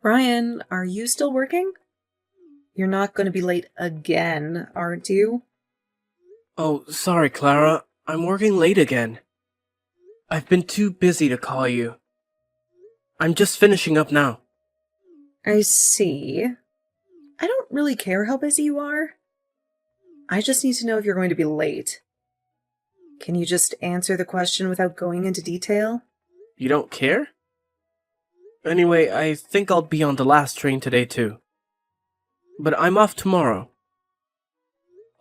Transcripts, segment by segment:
Ryan, are you still working? You're not going to be late again, aren't you? Oh, sorry, Clara. I'm working late again. I've been too busy to call you. I'm just finishing up now. I see. I don't really care how busy you are. I just need to know if you're going to be late. Can you just answer the question without going into detail? You don't care? Anyway, I think I'll be on the last train today too. But I'm off tomorrow.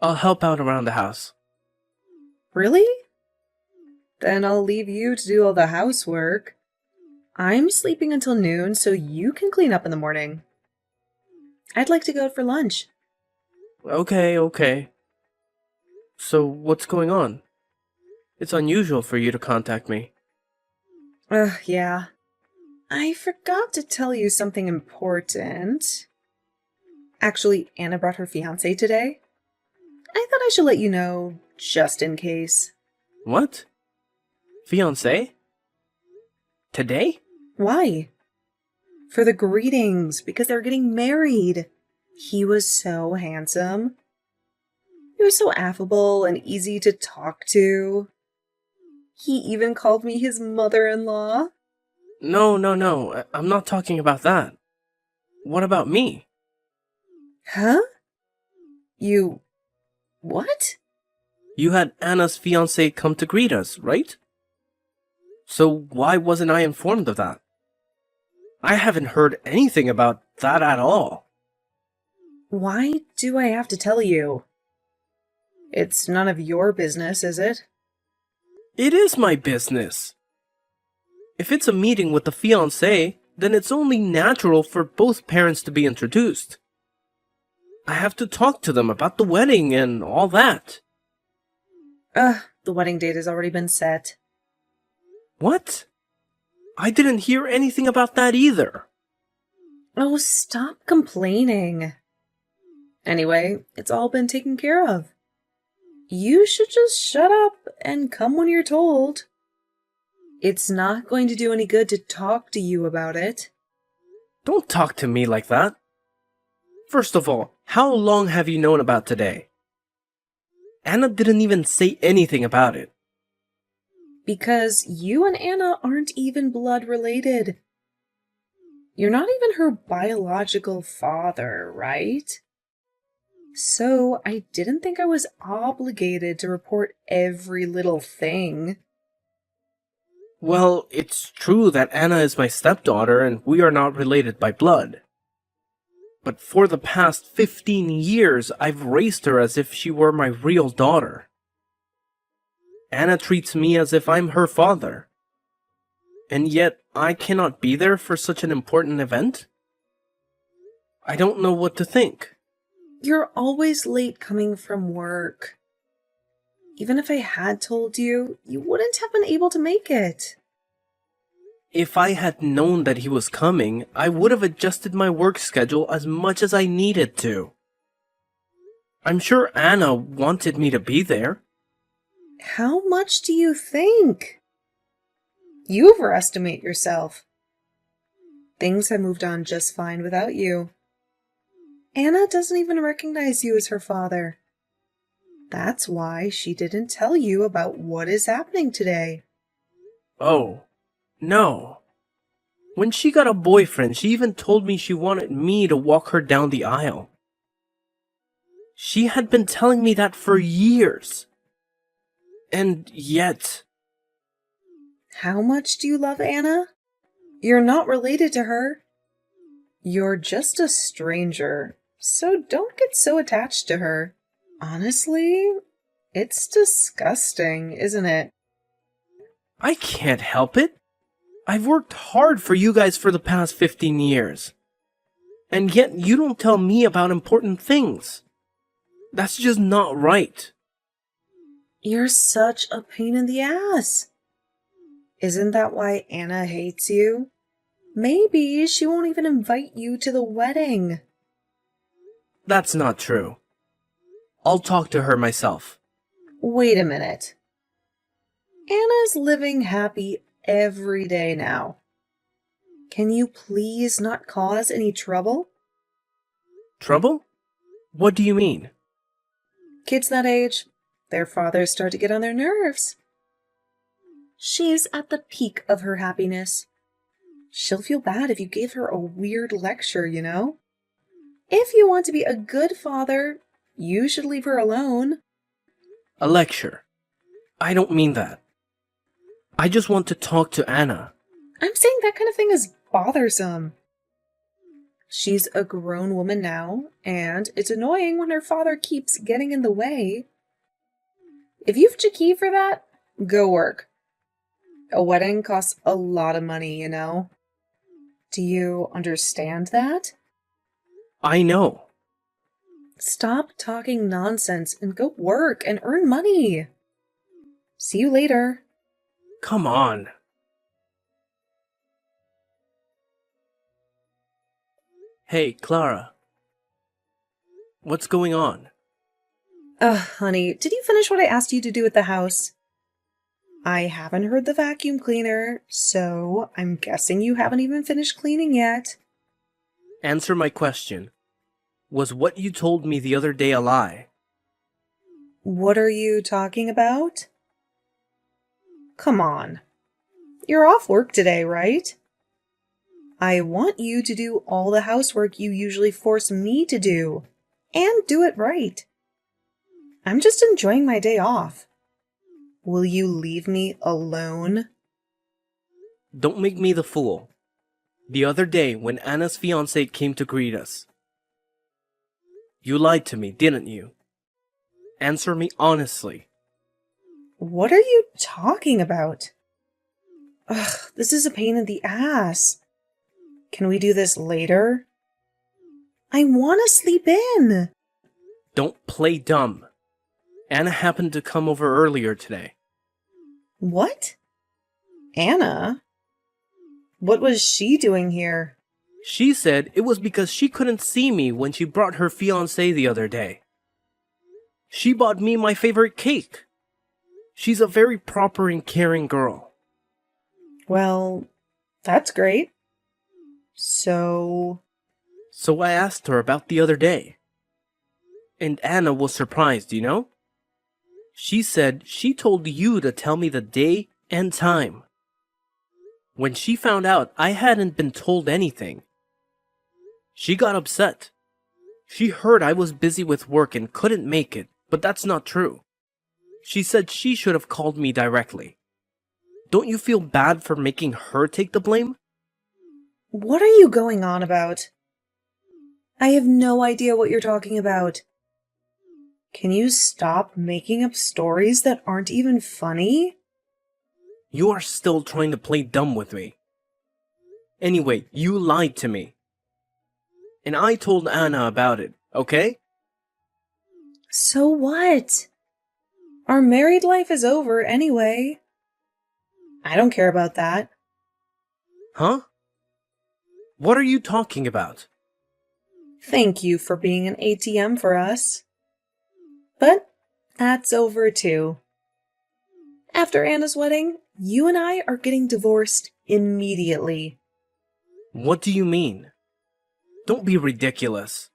I'll help out around the house. Really? Then I'll leave you to do all the housework. I'm sleeping until noon so you can clean up in the morning. I'd like to go out for lunch. Okay. So, what's going on? It's unusual for you to contact me. Yeah. I forgot to tell you something important. Actually, Anna brought her fiancé today. I thought I should let you know, just in case. What? Fiancé? Today? Why? For the greetings, because they're getting married. He was so handsome. He was so affable and easy to talk to. He even called me his mother-in-law. No. I'm not talking about that. What about me? Huh? You... what? You had Anna's fiancé come to greet us, right? So why wasn't I informed of that? I haven't heard anything about that at all. Why do I have to tell you? It's none of your business, is it? It is my business. If it's a meeting with the fiancé, then it's only natural for both parents to be introduced. I have to talk to them about the wedding and all that. The wedding date has already been set. What? I didn't hear anything about that either. Oh, stop complaining. Anyway, it's all been taken care of. You should just shut up and come when you're told. It's not going to do any good to talk to you about it. Don't talk to me like that. First of all, how long have you known about today? Anna didn't even say anything about it. Because you and Anna aren't even blood related. You're not even her biological father, right? So I didn't think I was obligated to report every little thing. Well, it's true that Anna is my stepdaughter and we are not related by blood. But for the past 15 years, I've raised her as if she were my real daughter. Anna treats me as if I'm her father. And yet, I cannot be there for such an important event? I don't know what to think. You're always late coming from work. Even if I had told you, you wouldn't have been able to make it. If I had known that he was coming, I would have adjusted my work schedule as much as I needed to. I'm sure Anna wanted me to be there. How much do you think? You overestimate yourself. Things have moved on just fine without you. Anna doesn't even recognize you as her father. That's why she didn't tell you about what is happening today. Oh, no. When she got a boyfriend, she even told me she wanted me to walk her down the aisle. She had been telling me that for years. And yet... How much do you love Anna? You're not related to her. You're just a stranger, so don't get so attached to her. Honestly, it's disgusting, isn't it? I can't help it. I've worked hard for you guys for the past 15 years. And yet you don't tell me about important things. That's just not right. You're such a pain in the ass. Isn't that why Anna hates you? Maybe she won't even invite you to the wedding. That's not true. I'll talk to her myself. Wait a minute. Anna's living happy every day now. Can you please not cause any trouble? Trouble? What do you mean? Kids that age, their fathers start to get on their nerves. She's at the peak of her happiness. She'll feel bad if you gave her a weird lecture, you know? If you want to be a good father, you should leave her alone. A lecture? I don't mean that. I just want to talk to Anna. I'm saying that kind of thing is bothersome. She's a grown woman now, and it's annoying when her father keeps getting in the way. If you've a key for that, go work. A wedding costs a lot of money, you know? Do you understand that? I know. Stop talking nonsense and go work and earn money. See you later. Come on. Hey, Clara. What's going on? Honey, did you finish what I asked you to do at the house? I haven't heard the vacuum cleaner, so I'm guessing you haven't even finished cleaning yet. Answer my question. Was what you told me the other day a lie? What are you talking about? Come on. You're off work today, right? I want you to do all the housework you usually force me to do, and do it right. I'm just enjoying my day off. Will you leave me alone? Don't make me the fool. The other day when Anna's fiancé came to greet us, you lied to me, didn't you? Answer me honestly. What are you talking about? Ugh, this is a pain in the ass. Can we do this later? I want to sleep in. Don't play dumb. Anna happened to come over earlier today. What? Anna? What was she doing here? She said it was because she couldn't see me when she brought her fiancé the other day. She bought me my favorite cake. She's a very proper and caring girl. Well, that's great. So I asked her about the other day. And Anna was surprised, you know? She said she told you to tell me the day and time. When she found out I hadn't been told anything, she got upset. She heard I was busy with work and couldn't make it, but that's not true. She said she should have called me directly. Don't you feel bad for making her take the blame? what are you going on about? I have no idea what you're talking about. Can you stop making up stories that aren't even funny? You are still trying to play dumb with me. Anyway, you lied to me. And I told Anna about it, okay? So what? Our married life is over anyway. I don't care about that. Huh? What are you talking about? Thank you for being an ATM for us. But that's over too. After Anna's wedding, you and I are getting divorced immediately. What do you mean? Don't be ridiculous.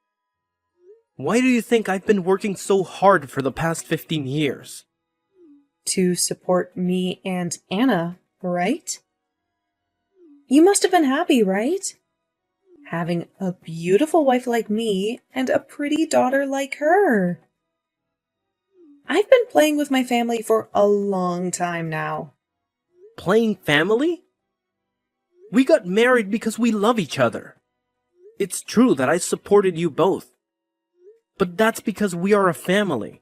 Why do you think I've been working so hard for the past 15 years? To support me and Anna, right? You must have been happy, right? Having a beautiful wife like me and a pretty daughter like her. I've been playing with my family for a long time now. Playing family? We got married because we love each other. It's true that I supported you both. But that's because we are a family,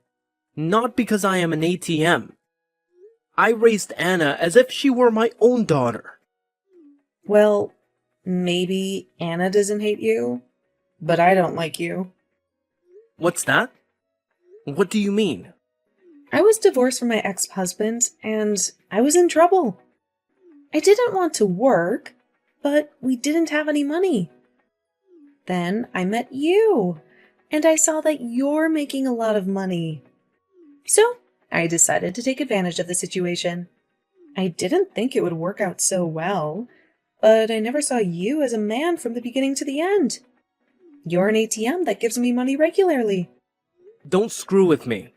not because I am an ATM. I raised Anna as if she were my own daughter. Well, maybe Anna doesn't hate you, but I don't like you. What's that? What do you mean? I was divorced from my ex-husband, and I was in trouble. I didn't want to work, but we didn't have any money. Then I met you, and I saw that you're making a lot of money. So I decided to take advantage of the situation. I didn't think it would work out so well, But I never saw you as a man from the beginning to the end. You're an ATM that gives me money regularly. Don't screw with me.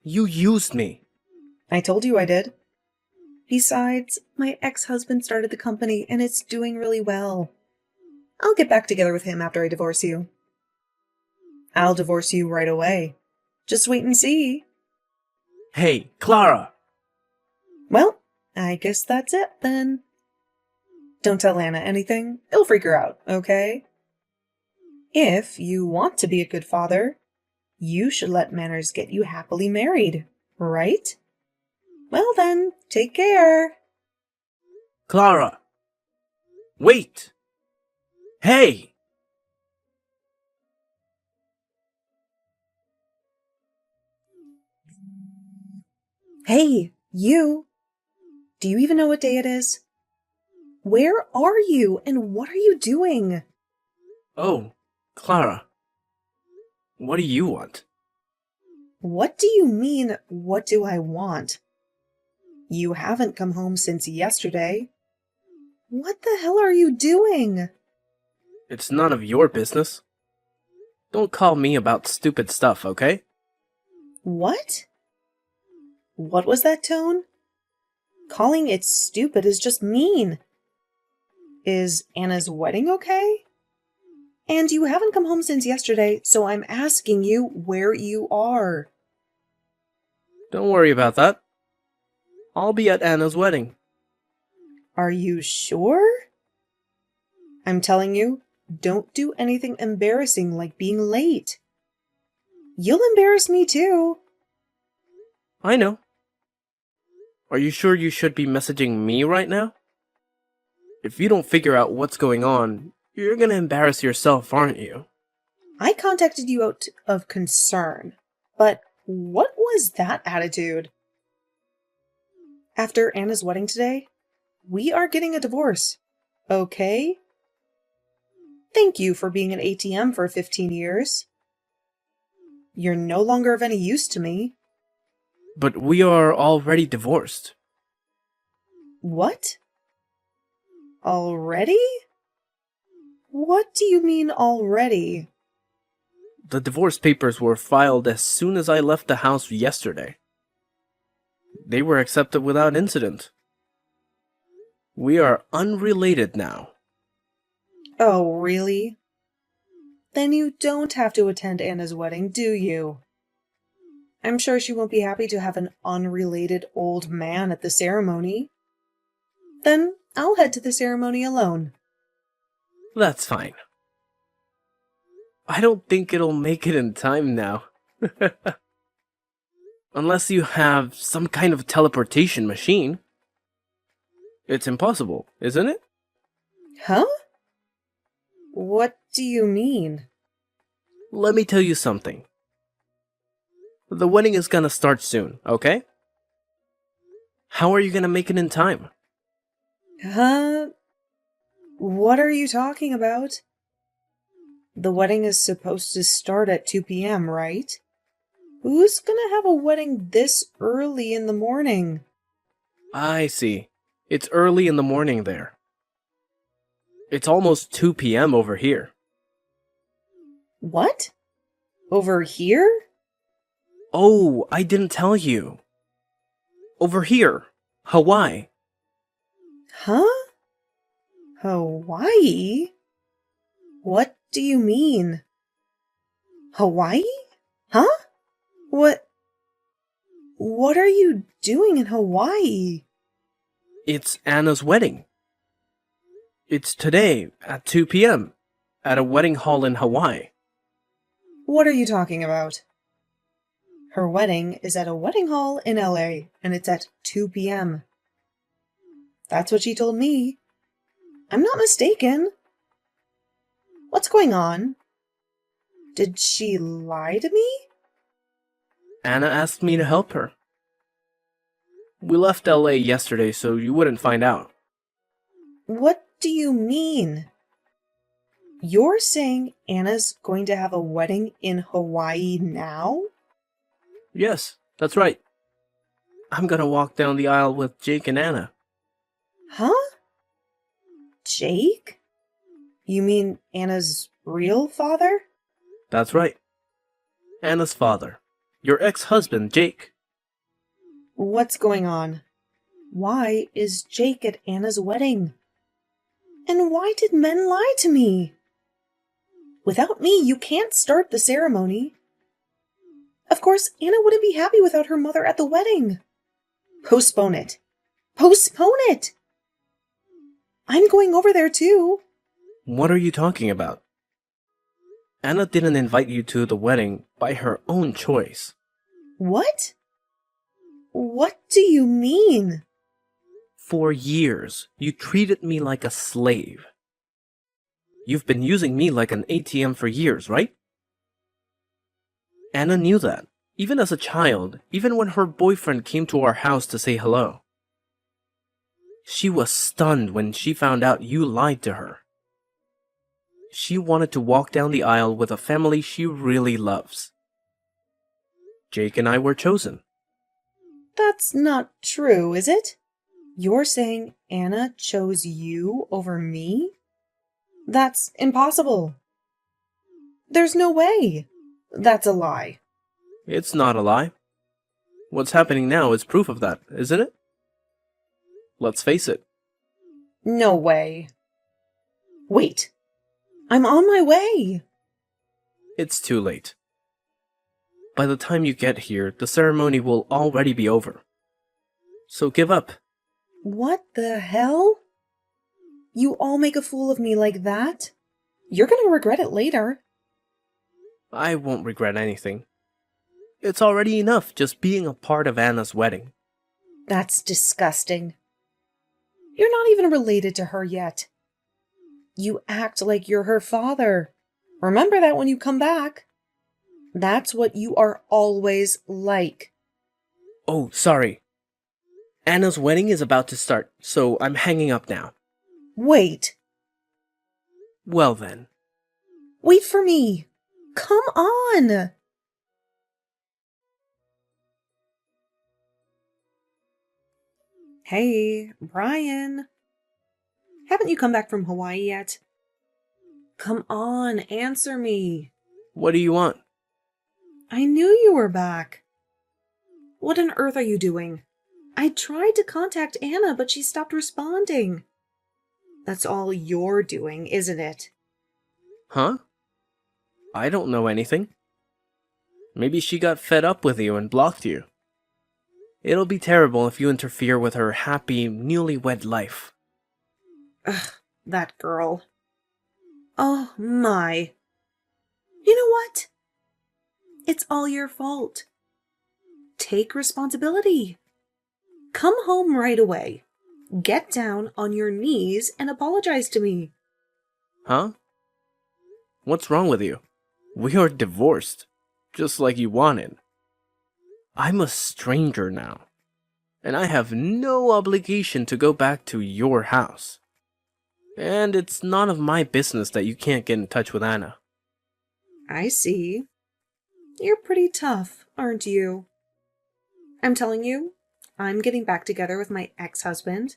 You used me. I told you I did. Besides, my ex-husband started the company and it's doing really well. I'll get back together with him after I divorce you. I'll divorce you right away. Just wait and see. Hey, Clara! Well, I guess that's it then. Don't tell Anna anything. It'll freak her out, okay? If you want to be a good father, you should let manners get you happily married, right? Well then, take care. Clara! Wait! Hey! Hey, you! Do you even know what day it is? Where are you and what are you doing? Oh, Clara. What do you want? What do you mean, what do I want? You haven't come home since yesterday. What the hell are you doing? It's none of your business. Don't call me about stupid stuff, okay? What? What was that tone? Calling it stupid is just mean. Is Anna's wedding okay? And you haven't come home since yesterday, so I'm asking you where you are. Don't worry about that. I'll be at Anna's wedding. Are you sure? I'm telling you, don't do anything embarrassing like being late. You'll embarrass me too. I know. Are you sure you should be messaging me right now? If you don't figure out what's going on, you're gonna embarrass yourself, aren't you? I contacted you out of concern, but what was that attitude? After Anna's wedding today, we are getting a divorce, okay? Thank you for being an ATM for 15 years. You're no longer of any use to me. But we are already divorced. What? Already? What do you mean already? The divorce papers were filed as soon as I left the house yesterday. They were accepted without incident. We are unrelated now. Oh, really? Then you don't have to attend Anna's wedding, do you? I'm sure she won't be happy to have an unrelated old man at the ceremony. Then I'll head to the ceremony alone. That's fine. I don't think it'll make it in time now. Unless you have some kind of teleportation machine. It's impossible, isn't it? Huh? What do you mean? Let me tell you something. The wedding is gonna start soon, okay? How are you gonna make it in time? Huh? What are you talking about? The wedding is supposed to start at 2 p.m., right? Who's gonna have a wedding this early in the morning? I see. It's early in the morning there. It's almost 2 p.m. over here. What? Over here? Oh, I didn't tell you. Over here, Hawaii. Huh? Hawaii? What do you mean? Hawaii? Huh? What are you doing in Hawaii? It's Anna's wedding. It's today at 2 p.m. at a wedding hall in Hawaii. What are you talking about? Her wedding is at a wedding hall in LA, and it's at 2 p.m. That's what she told me. I'm not mistaken. What's going on? Did she lie to me? Anna asked me to help her. We left LA yesterday so you wouldn't find out. What do you mean? You're saying Anna's going to have a wedding in Hawaii now? Yes, that's right. I'm gonna walk down the aisle with Jake and Anna. Huh? Jake? You mean Anna's real father? That's right. Anna's father. Your ex-husband, Jake. What's going on? Why is Jake at Anna's wedding? And why did men lie to me? Without me, you can't start the ceremony. Of course, Anna wouldn't be happy without her mother at the wedding. Postpone it. Postpone it! I'm going over there too. What are you talking about? Anna didn't invite you to the wedding by her own choice. What? What do you mean? For years, you treated me like a slave. You've been using me like an ATM for years, right? Anna knew that, even as a child, even when her boyfriend came to our house to say hello. She was stunned when she found out you lied to her. She wanted to walk down the aisle with a family she really loves. Jake and I were chosen. That's not true, is it? You're saying Anna chose you over me? That's impossible. There's no way. That's a lie. It's not a lie. What's happening now is proof of that, isn't it? Let's face it. No way. Wait. I'm on my way. It's too late. By the time you get here, the ceremony will already be over. So give up. What the hell? You all make a fool of me like that? You're gonna regret it later. I won't regret anything. It's already enough just being a part of Anna's wedding. That's disgusting. You're not even related to her yet. You act like you're her father. Remember that when you come back. That's what you are always like. Oh, sorry. Anna's wedding is about to start, so I'm hanging up now. Wait. Well then. Wait for me. Come on. Hey, Brian. Haven't you come back from Hawaii yet? Come on, answer me. What do you want? I knew you were back. What on earth are you doing? I tried to contact Anna, but she stopped responding. That's all you're doing, isn't it? Huh? I don't know anything. Maybe she got fed up with you and blocked you. It'll be terrible if you interfere with her happy, newlywed life. Ugh, that girl. Oh my. You know what? It's all your fault. Take responsibility. Come home right away. Get down on your knees and apologize to me. Huh? What's wrong with you? We are divorced, just like you wanted. I'm a stranger now, and I have no obligation to go back to your house. And it's none of my business that you can't get in touch with Anna. I see. You're pretty tough, aren't you? I'm telling you, I'm getting back together with my ex-husband.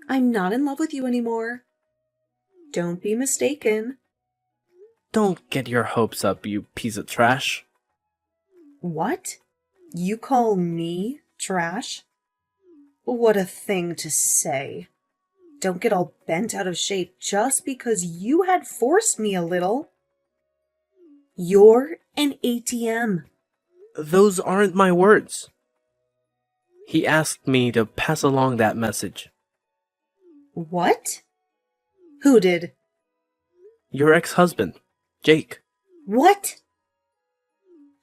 I'm not in love with you anymore. Don't be mistaken. Don't get your hopes up, you piece of trash. What? You call me trash? What a thing to say. Don't get all bent out of shape just because you had forced me a little. You're an ATM. Those aren't my words. He asked me to pass along that message. What? Who did? Your ex-husband, Jake. What?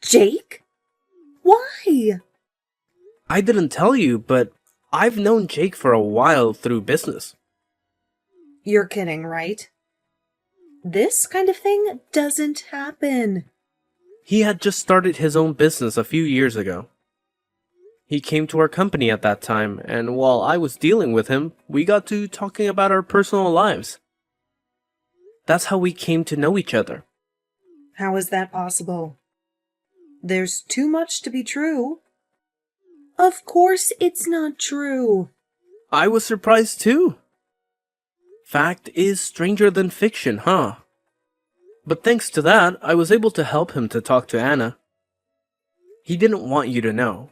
Jake? Why? I didn't tell you, but I've known Jake for a while through business. You're kidding, right? This kind of thing doesn't happen. He had just started his own business a few years ago. He came to our company at that time, and while I was dealing with him, we got to talking about our personal lives. That's how we came to know each other. How is that possible? There's too much to be true. Of course it's not true. I was surprised too. Fact is stranger than fiction, huh? But thanks to that, I was able to help him to talk to Anna. He didn't want you to know.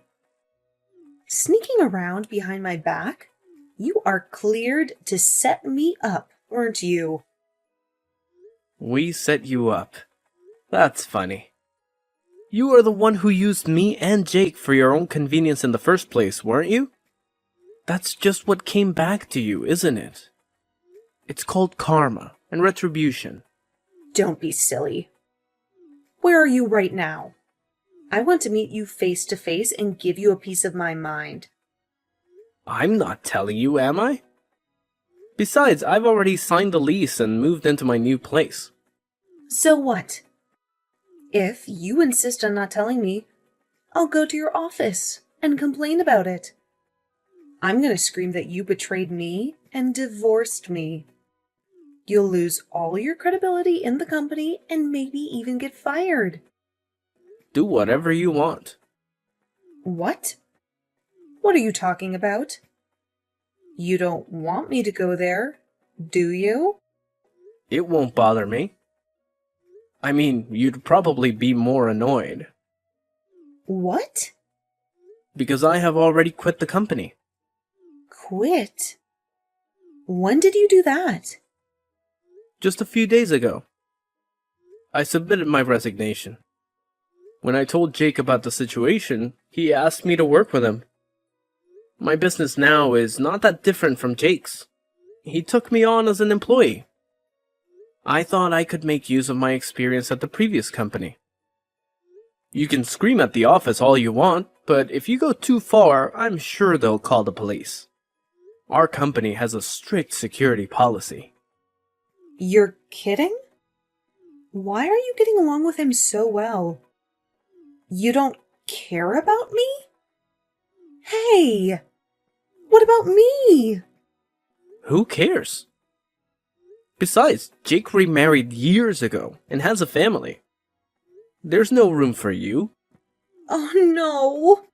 Sneaking around behind my back? You are cleared to set me up, weren't you? We set you up. That's funny. You are the one who used me and Jake for your own convenience in the first place, weren't you? That's just what came back to you, isn't it? It's called karma and retribution. Don't be silly. Where are you right now? I want to meet you face to face and give you a piece of my mind. I'm not telling you, am I? Besides, I've already signed the lease and moved into my new place. So what? If you insist on not telling me, I'll go to your office and complain about it. I'm going to scream that you betrayed me and divorced me. You'll lose all your credibility in the company and maybe even get fired. Do whatever you want. What? What are you talking about? You don't want me to go there, do you? It won't bother me. I mean, you'd probably be more annoyed. What? Because I have already quit the company. Quit? When did you do that? Just a few days ago. I submitted my resignation. When I told Jake about the situation, he asked me to work with him. My business now is not that different from Jake's. He took me on as an employee. I thought I could make use of my experience at the previous company. You can scream at the office all you want, but if you go too far, I'm sure they'll call the police. Our company has a strict security policy. You're kidding? Why are you getting along with him so well? You don't care about me? Hey! What about me? Who cares? Besides, Jake remarried years ago and has a family. There's no room for you. Oh no!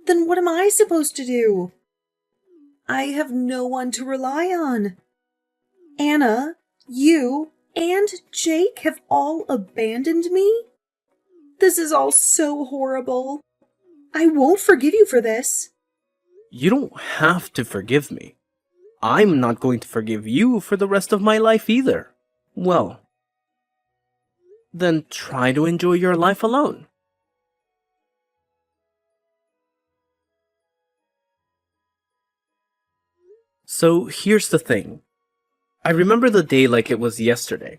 Then what am I supposed to do? I have no one to rely on. Anna, you, and Jake have all abandoned me? This is all so horrible. I won't forgive you for this. You don't have to forgive me. I'm not going to forgive you for the rest of my life either. Well, then try to enjoy your life alone. So here's the thing. I remember the day like it was yesterday.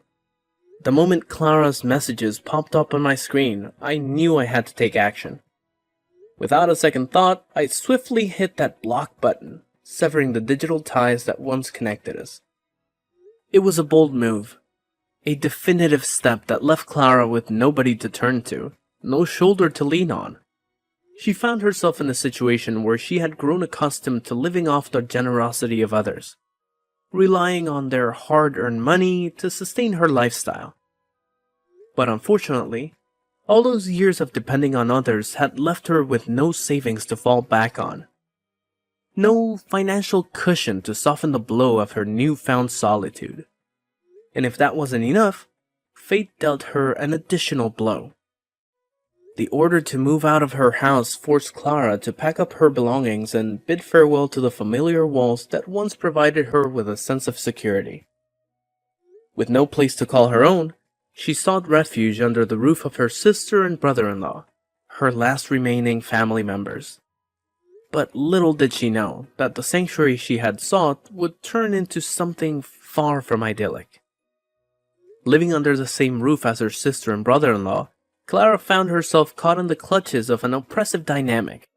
The moment Clara's messages popped up on my screen, I knew I had to take action. Without a second thought, I swiftly hit that block button, severing the digital ties that once connected us. It was a bold move, a definitive step that left Clara with nobody to turn to, no shoulder to lean on. She found herself in a situation where she had grown accustomed to living off the generosity of others, relying on their hard-earned money to sustain her lifestyle. But unfortunately, all those years of depending on others had left her with no savings to fall back on. No financial cushion to soften the blow of her newfound solitude. And if that wasn't enough, fate dealt her an additional blow. The order to move out of her house forced Clara to pack up her belongings and bid farewell to the familiar walls that once provided her with a sense of security. With no place to call her own, she sought refuge under the roof of her sister and brother-in-law, her last remaining family members. But little did she know that the sanctuary she had sought would turn into something far from idyllic. Living under the same roof as her sister and brother-in-law, Clara found herself caught in the clutches of an oppressive dynamic.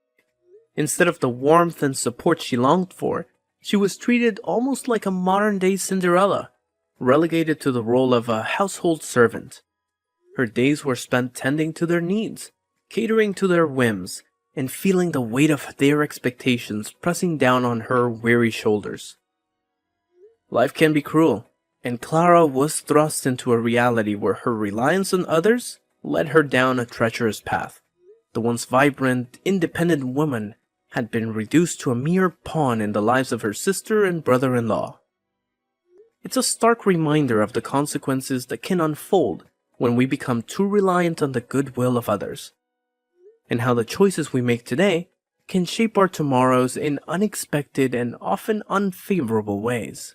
Instead of the warmth and support she longed for, she was treated almost like a modern-day Cinderella, relegated to the role of a household servant. Her days were spent tending to their needs, catering to their whims, and feeling the weight of their expectations pressing down on her weary shoulders. Life can be cruel, and Clara was thrust into a reality where her reliance on others led her down a treacherous path. The once vibrant, independent woman had been reduced to a mere pawn in the lives of her sister and brother-in-law. It's a stark reminder of the consequences that can unfold when we become too reliant on the goodwill of others, and how the choices we make today can shape our tomorrows in unexpected and often unfavorable ways.